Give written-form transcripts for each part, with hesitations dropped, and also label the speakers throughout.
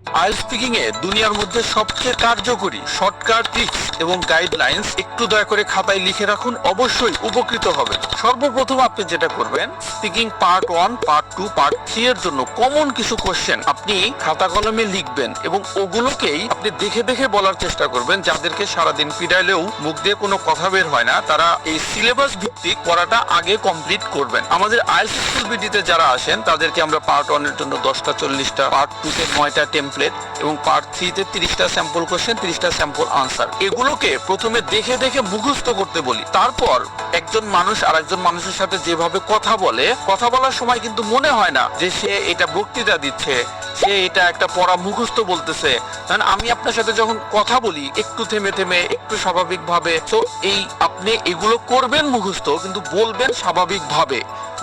Speaker 1: IELTS speaking এ দুনিয়ার মধ্যে সবচেয়ে কার্যকরী শর্টকাট টিপস এবং গাইডলাইন্স একটু দয়া করে খাতায় লিখে রাখুন, অবশ্যই উপকৃত হবেন। সর্বপ্রথম আপনি যেটা করবেন, স্পিকিং পার্ট 1, পার্ট 2, পার্ট 3 এর জন্য কমন কিছু কোশ্চেন আপনি খাতা কলমে লিখবেন এবং ওগুলোকেই আপনি দেখে দেখে বলার চেষ্টা করবেন। যাদেরকে সারাদিন পিটাইলেও মুখ দিয়ে কোনো কথা বের হয় না, তারা এই সিলেবাস ভিত্তিক পড়াটা আগে কমপ্লিট করবেন। আমাদের আইএলটিএস স্কুল বিডিতে যারা আসেন তাদেরকে আমরা পার্ট 1 এর জন্য 10টা 40টা, পার্ট 2 তে 9টা টেমপ্লেট এবং পার্ট 3 তে 30টা স্যাম্পল কোশ্চেন, 30টা স্যাম্পল আনসার, এগুলোকে প্রথমে দেখে দেখে মুখস্থ করতে বলি। তারপর একজন মানুষ আরেকজন মানুষের সাথে যেভাবে কথা বলে, কথা বলার সময় কিন্তু মনে হয় না যে সে এটা বক্তৃতা দিচ্ছে, সে এটা একটা পড়া মুখস্থ বলতেছে। কারণ আমি আপনার সাথে যখন কথা বলি একটু থেমে থেমে, একটু স্বাভাবিকভাবে, তো এই আপনি এগুলো করবেন মুখস্থ, কিন্তু বলবেন স্বাভাবিকভাবে।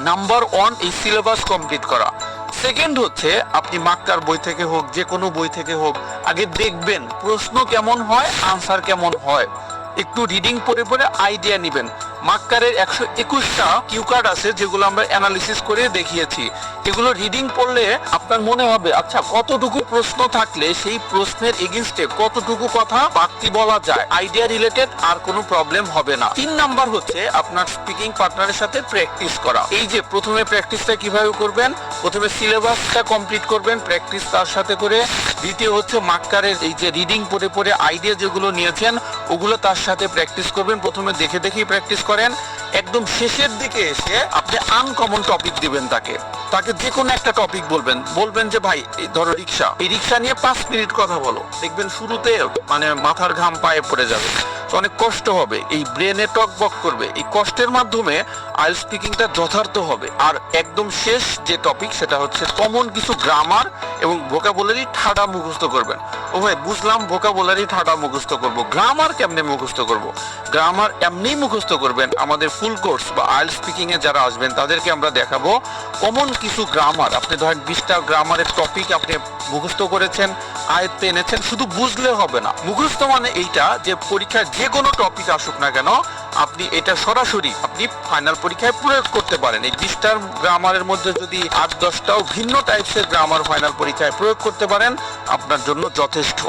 Speaker 1: নাম্বার 1 এই সিলেবাস কমপ্লিট করা। সেকেন্ড হচ্ছে, আপনি মাক্কার বই থেকে হোক, যে কোনো বই থেকে হোক, আগে দেখবেন প্রশ্ন কেমন হয়, আনসার কেমন হয়, একটু রিডিং পড়ে পড়ে আইডিয়া নেবেন। মাক্কারের 121টা কিউ কার্ড আছে যেগুলো আমরা অ্যানালিসিস করে দেখিয়েছি। এগুলো রিডিং পড়লে আপনার মনে হবে আচ্ছা কতটুকু প্রশ্ন থাকলে সেই প্রশ্নের এগেইনস্টে কতটুকু কথা বাড়তি বলা যায়, আইডিয়া রিলেটেড আর কোনো প্রবলেম হবে না। 3 নাম্বার হচ্ছে আপনার স্পিকিং পার্টনারের সাথে প্র্যাকটিস করা। এই যে প্রথমে প্র্যাকটিসটা কিভাবে করবেন, প্রথমে সিলেবাসটা কমপ্লিট করবেন, প্র্যাকটিস তার সাথে করে। দ্বিতীয় হচ্ছে মাক্কারের এই যে রিডিং পড়ে পড়ে আইডিয়া যেগুলো নিয়েছেন ওগুলো তার সাথে প্র্যাকটিস করবেন। প্রথমে দেখে দেখেই প্র্যাকটিস করেন। একদম শেষের দিকে এসে আপনি আনকমন টপিক দিবেন তাকে যে কোনো একটা টপিক বলবেন যে ভাই এই ধরো রিক্সা, এই রিক্সা নিয়ে 5 মিনিট কথা বলো। দেখবেন শুরুতে মানে মাথার ঘাম পায়ে পড়ে যাবে, অনেক কষ্ট হবে, এই ব্রেনে টকবক করবে। এই কষ্টের মাধ্যমে আইএলটিএস স্পিকিংটা যথার্থ হবে। আর একদম শেষ যে টপিক সেটা হচ্ছে কমন কিছু গ্রামার এবং ভোকাবুলারি ঠাডা মুখস্থ করবেন। ও ভাই বুঝলাম ভোকাবুলারি ঠাডা মুখস্থ করব, গ্রামার কেমনে মুখস্থ করব? গ্রামার এমনি মুখস্থ করবেন। আমাদের ফুল কোর্স বা আইএলটিএস স্পিকিং এ যারা আসবেন তাদেরকে আমরা দেখাবো কমন কিছু গ্রামার। আপনি ধরেন 20টা গ্রামারের টপিক আপনি মুখস্থ করেছেন, আয়ত্তে এনেছেন, শুধু বুঝলে হবে না। মুখস্থ মানে এইটা যে পরীক্ষায় যে কোনো টপিক আসুক না কেন আপনি এটা সরাসরি আপনি ফাইনাল পরীক্ষায় প্রয়োগ করতে পারেন। এই 20টার গ্রামারের মধ্যে যদি 8-10টাও ভিন্ন টাইপসের গ্রামার ফাইনাল পরীক্ষায় প্রয়োগ করতে পারেন আপনার জন্য যথেষ্ট।